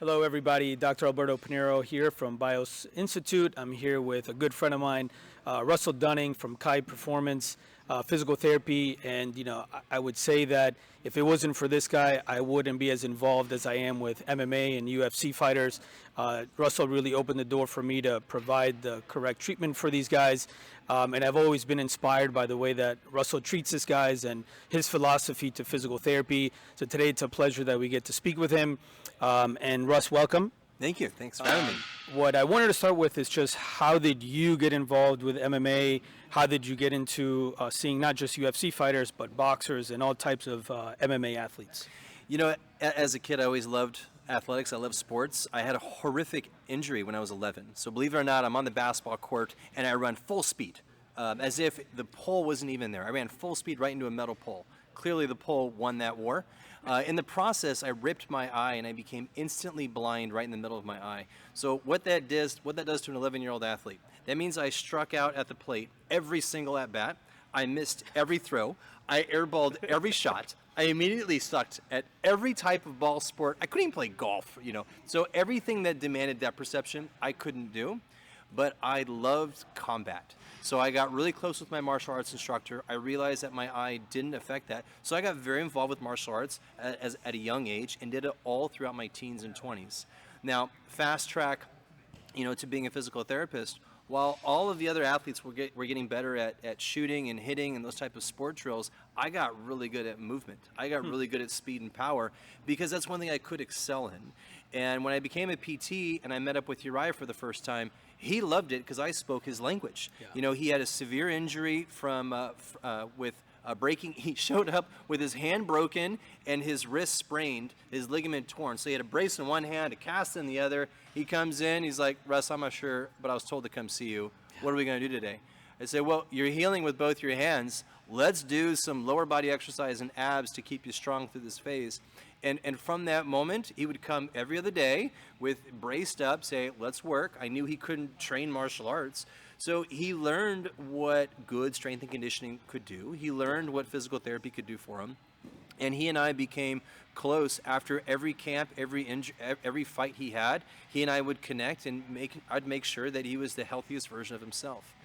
Hello, everybody. Dr. Alberto Panero here from BIOS Institute. I'm here with a good friend of mine, Russell Dunning from KIME Performance Physical Therapy. And, I would say that if it wasn't for this guy, I wouldn't be as involved as I am with MMA and UFC fighters. Russell really opened the door for me to provide the correct treatment for these guys. And I've always been inspired by the way that Russell treats his guys and his philosophy to physical therapy. So today it's a pleasure that we get to speak with him. And Russ, welcome. Thank you. Thanks for having me. What I wanted to start with is just how did you get involved with MMA? How did you get into seeing not just UFC fighters, but boxers and all types of MMA athletes? As a kid, I always loved athletics. I loved sports. I had a horrific injury when I was 11. So believe it or not, I'm on the basketball court and I run full speed, as if the pole wasn't even there. I ran full speed right into a metal pole. Clearly the pole won that war. In the process, I ripped my eye and I became instantly blind right in the middle of my eye. So what that does to an 11-year-old athlete, that means I struck out at the plate every single at-bat. I missed every throw. I airballed every shot. I immediately sucked at every type of ball sport. I couldn't even play golf, So everything that demanded that perception, I couldn't do. But I loved combat. So I got really close with my martial arts instructor. I realized that my eye didn't affect that. So I got very involved with martial arts at a young age and did it all throughout my teens and 20s. Now, fast track, to being a physical therapist, while all of the other athletes were getting better at shooting and hitting and those type of sport drills, I got really good at movement. I got really good at speed and power because that's one thing I could excel in. And when I became a PT and I met up with Urijah for the first time, he loved it because I spoke his language. Yeah. He had a severe injury from with breaking. He showed up with his hand broken and his wrist sprained, his ligament torn. So he had a brace in one hand, a cast in the other. He comes in, he's like, Russ, I'm not sure, but I was told to come see you. What are we going to do today? I said, well, you're healing with both your hands. Let's do some lower body exercise and abs to keep you strong through this phase. And from that moment, he would come every other day with braced up, say, let's work. I knew he couldn't train martial arts. So he learned what good strength and conditioning could do. He learned what physical therapy could do for him. And he and I became close after every camp, every fight he had. He and I would connect and I'd make sure that he was the healthiest version of himself.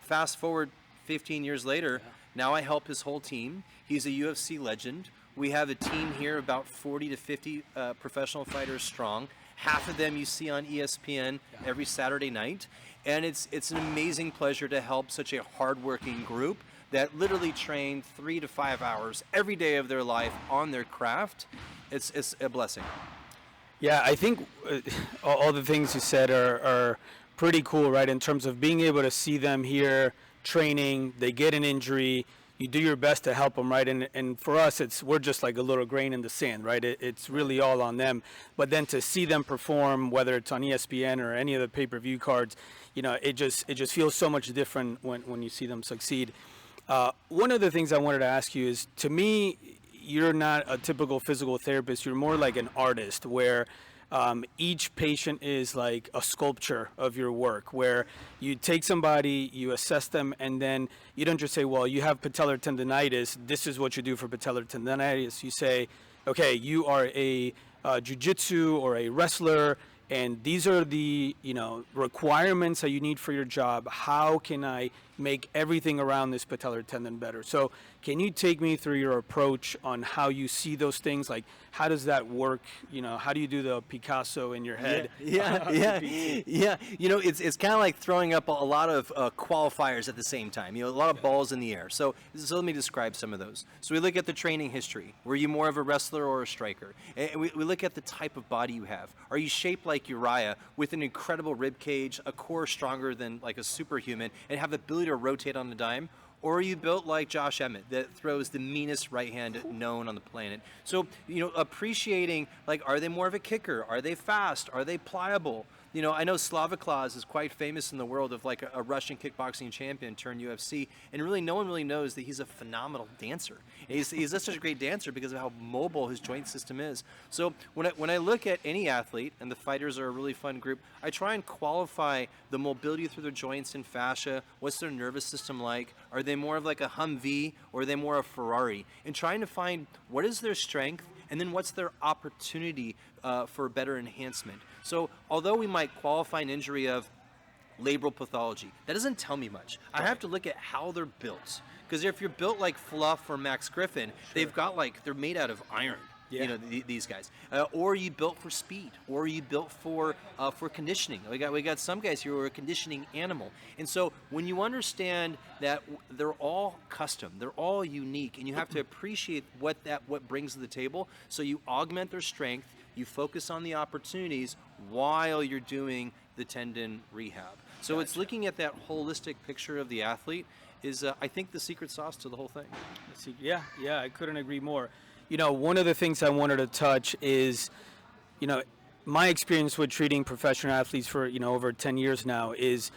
Fast forward 15 years later, now I help his whole team. He's a UFC legend. We have a team here about 40 to 50 professional fighters strong. Half of them you see on ESPN every Saturday night. And it's an amazing pleasure to help such a hardworking group that literally train 3 to 5 hours every day of their life on their craft. It's a blessing. Yeah, I think all the things you said are pretty cool, right? In terms of being able to see them here training, they get an injury, you do your best to help them, right? And for us, we're just like a little grain in the sand, right? It's really all on them. But then to see them perform, whether it's on ESPN or any of the pay-per-view cards, it just feels so much different when you see them succeed. One of the things I wanted to ask you is, to me, you're not a typical physical therapist. You're more like an artist where each patient is like a sculpture of your work, where you take somebody, you assess them, and then you don't just say, well, you have patellar tendonitis, this is what you do for patellar tendonitis. You say, okay, you are a jiu-jitsu or a wrestler, and these are the requirements that you need for your job. How can I make everything around this patellar tendon better? So can you take me through your approach on how you see those things? Like, how does that work? How do you do the Picasso in your head? Yeah. It's kind of like throwing up a lot of qualifiers at the same time. A lot of balls in the air. So let me describe some of those. So we look at the training history. Were you more of a wrestler or a striker? And we look at the type of body you have. Are you shaped like Urijah with an incredible rib cage, a core stronger than like a superhuman, and have the ability to rotate on a dime? Or are you built like Josh Emmett that throws the meanest right hand known on the planet? So, appreciating, like, are they more of a kicker? Are they fast? Are they pliable? I know Slaviklaus is quite famous in the world of like a Russian kickboxing champion turned UFC, and really no one really knows that he's a phenomenal dancer. He's such a great dancer because of how mobile his joint system is. So when I look at any athlete, and the fighters are a really fun group, I try and qualify the mobility through their joints and fascia. What's their nervous system like? Are they more of like a Humvee or are they more a Ferrari? And trying to find what is their strength and then what's their opportunity for better enhancement. So although we might qualify an injury of labral pathology, that doesn't tell me much. I have to look at how they're built. Because if you're built like Fluff or Max Griffin, they've got they're made out of iron. Yeah. You know, these guys. Or you built for speed, or you built for conditioning. We got some guys here who are a conditioning animal. And so when you understand that they're all custom, they're all unique, and you have to appreciate what brings to the table. So you augment their strength, you focus on the opportunities while you're doing the tendon rehab. So it's looking at that holistic picture of the athlete is, I think, the secret sauce to the whole thing. Yeah, I couldn't agree more. You know, one of the things I wanted to touch is, you know, my experience with treating professional athletes for, over 10 years now is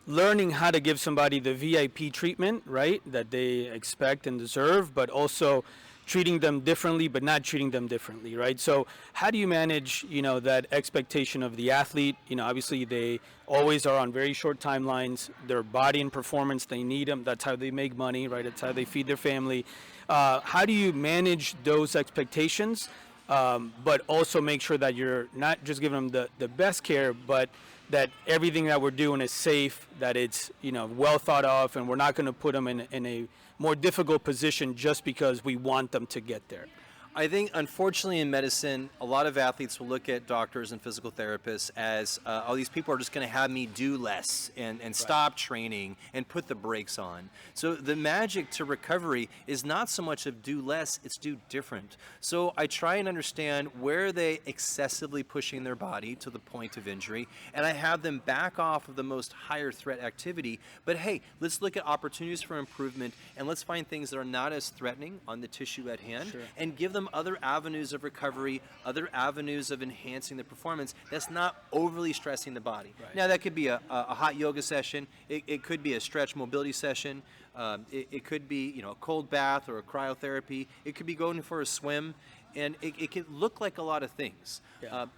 learning how to give somebody the VIP treatment, right, that they expect and deserve, but also treating them differently, but not treating them differently, right? So how do you manage, that expectation of the athlete? Obviously they always are on very short timelines. Their body and performance, they need them. That's how they make money, right? That's how they feed their family. How do you manage those expectations, but also make sure that you're not just giving them the best care, but that everything that we're doing is safe, that it's, well thought of, and we're not going to put them in a more difficult position just because we want them to get there? I think, unfortunately, in medicine, a lot of athletes will look at doctors and physical therapists as, these people are just going to have me do less and stop training and put the brakes on. So the magic to recovery is not so much of do less, it's do different. So I try and understand where they excessively pushing their body to the point of injury, and I have them back off of the most higher threat activity. But hey, let's look at opportunities for improvement, and let's find things that are not as threatening on the tissue at hand, and give them other avenues of recovery, other avenues of enhancing the performance that's not overly stressing the body. Now that could be a hot yoga session, it could be a stretch mobility session, it could be a cold bath or a cryotherapy, it could be going for a swim, and it could look like a lot of things.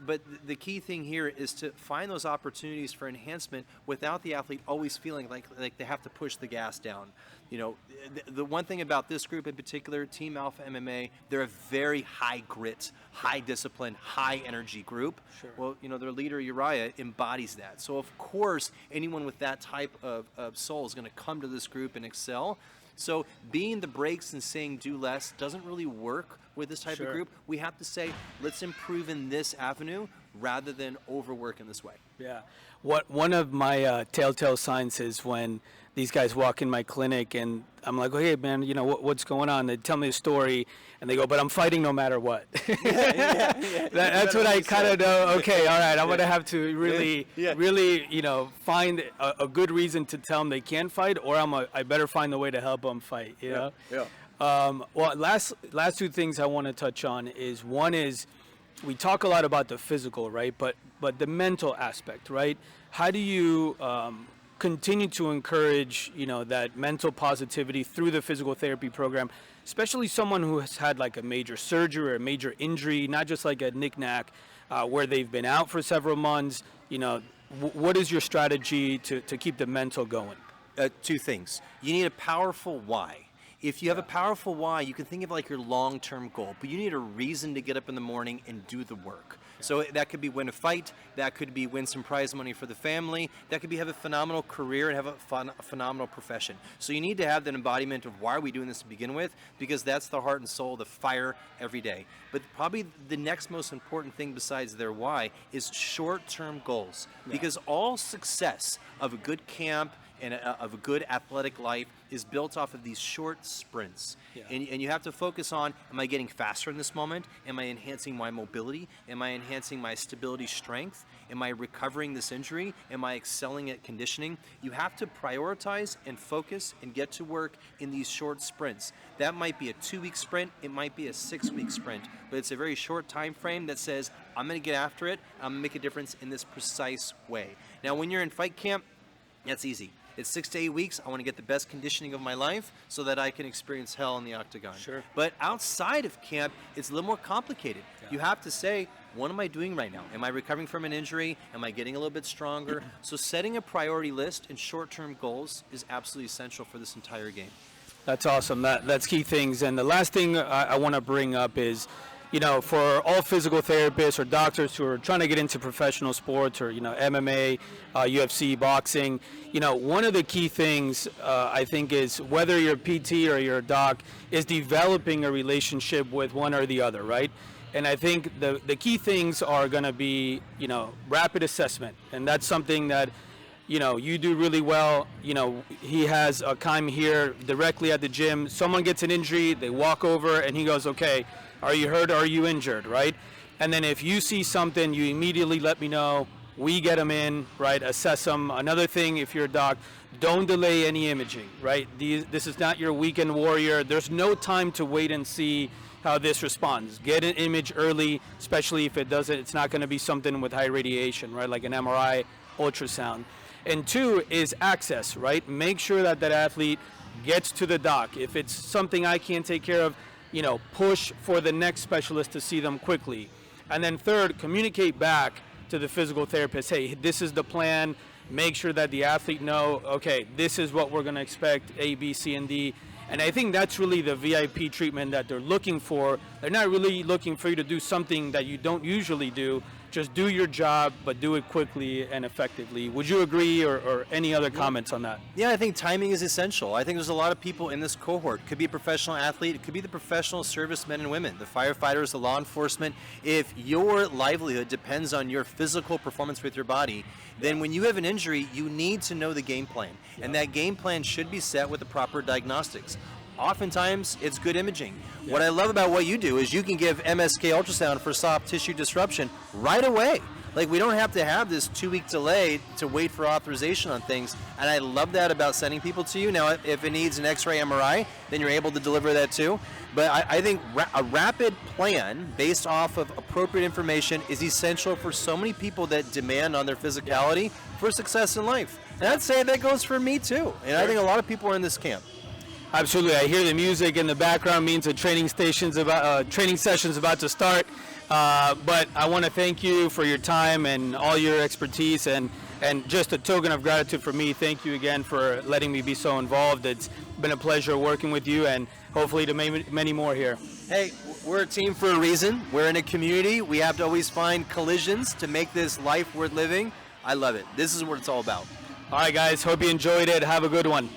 But the key thing here is to find those opportunities for enhancement without the athlete always feeling like they have to push the gas down. The one thing about this group in particular, Team Alpha MMA, they're a very high grit, high discipline, high energy group. Well, their leader Urijah embodies that. So of course, anyone with that type of soul is going to come to this group and excel. So being the brakes and saying do less doesn't really work with this type of group. We have to say, let's improve in this avenue rather than overwork in this way. Yeah. One of my telltale signs is when these guys walk in my clinic and I'm like, oh, hey, man, what's going on? They tell me a story and they go, but I'm fighting no matter what. That's what I kind of know. Okay, all right, I'm going to have to really, find a good reason to tell them they can fight, or I better find a way to help them fight, Well, last two things I want to touch on is, one is, we talk a lot about the physical, right? But the mental aspect, right? How do you continue to encourage, that mental positivity through the physical therapy program, especially someone who has had like a major surgery or a major injury, not just like a knick-knack, where they've been out for several months? What is your strategy to keep the mental going? Two things. You need a powerful why. If you have a powerful why, you can think of like your long-term goal, but you need a reason to get up in the morning and do the work. So that could be win a fight, that could be win some prize money for the family, that could be have a phenomenal career and have a phenomenal profession. So you need to have that embodiment of why are we doing this to begin with, because that's the heart and soul, the fire every day. But probably the next most important thing besides their why is short-term goals, because all success of a good camp and of a good athletic life is built off of these short sprints. And you have to focus on, am I getting faster in this moment? Am I enhancing my mobility? Am I enhancing my stability strength? Am I recovering this injury? Am I excelling at conditioning? You have to prioritize and focus and get to work in these short sprints. That might be a 2-week sprint, it might be a 6-week sprint, but it's a very short time frame that says, I'm gonna get after it, I'm gonna make a difference in this precise way. Now when you're in fight camp, that's easy. It's 6 to 8 weeks. I want to get the best conditioning of my life so that I can experience hell in the octagon. But outside of camp, it's a little more complicated. You have to say, what am I doing right now? Am I recovering from an injury? Am I getting a little bit stronger? So setting a priority list and short-term goals is absolutely essential for this entire game. That's awesome. That's key things. And the last thing I want to bring up is, for all physical therapists or doctors who are trying to get into professional sports or, MMA, UFC, boxing, one of the key things I think is whether you're a PT or you're a doc is developing a relationship with one or the other, right? And I think the key things are going to be, rapid assessment. And that's something that, you do really well. He has a KIME here directly at the gym. Someone gets an injury, they walk over and he goes, okay, are you hurt or are you injured, right? And then if you see something, you immediately let me know. We get them in, right? Assess them. Another thing, if you're a doc, don't delay any imaging, right? This is not your weekend warrior. There's no time to wait and see how this responds. Get an image early, especially if it's not going to be something with high radiation, right? Like an MRI, ultrasound. And two is access, right? Make sure that athlete gets to the doc. If it's something I can't take care of, push for the next specialist to see them quickly. And then third, communicate back to the physical therapist, hey, this is the plan. Make sure that the athlete know, okay, this is what we're going to expect, A, B, C, and D. And I think that's really the VIP treatment that they're looking for. They're not really looking for you to do something that you don't usually do. Just do your job, but do it quickly and effectively. Would you agree, or any other comments on that? Yeah, I think timing is essential. I think there's a lot of people in this cohort. It could be a professional athlete. It could be the professional servicemen and women, the firefighters, the law enforcement. If your livelihood depends on your physical performance with your body, then when you have an injury, you need to know the game plan. And that game plan should be set with the proper diagnostics. Oftentimes, it's good imaging. Yeah. What I love about what you do is you can give MSK ultrasound for soft tissue disruption right away. Like, we don't have to have this 2-week delay to wait for authorization on things. And I love that about sending people to you. Now, if it needs an X-ray MRI, then you're able to deliver that too. But I think a rapid plan based off of appropriate information is essential for so many people that demand on their physicality for success in life. And I'd say that goes for me too. And I think a lot of people are in this camp. Absolutely. I hear the music in the background means a training session's about to start. But I want to thank you for your time and all your expertise, and just a token of gratitude for me. Thank you again for letting me be so involved. It's been a pleasure working with you, and hopefully to many more here. Hey, we're a team for a reason. We're in a community. We have to always find collisions to make this life worth living. I love it. This is what it's all about. All right, guys. Hope you enjoyed it. Have a good one.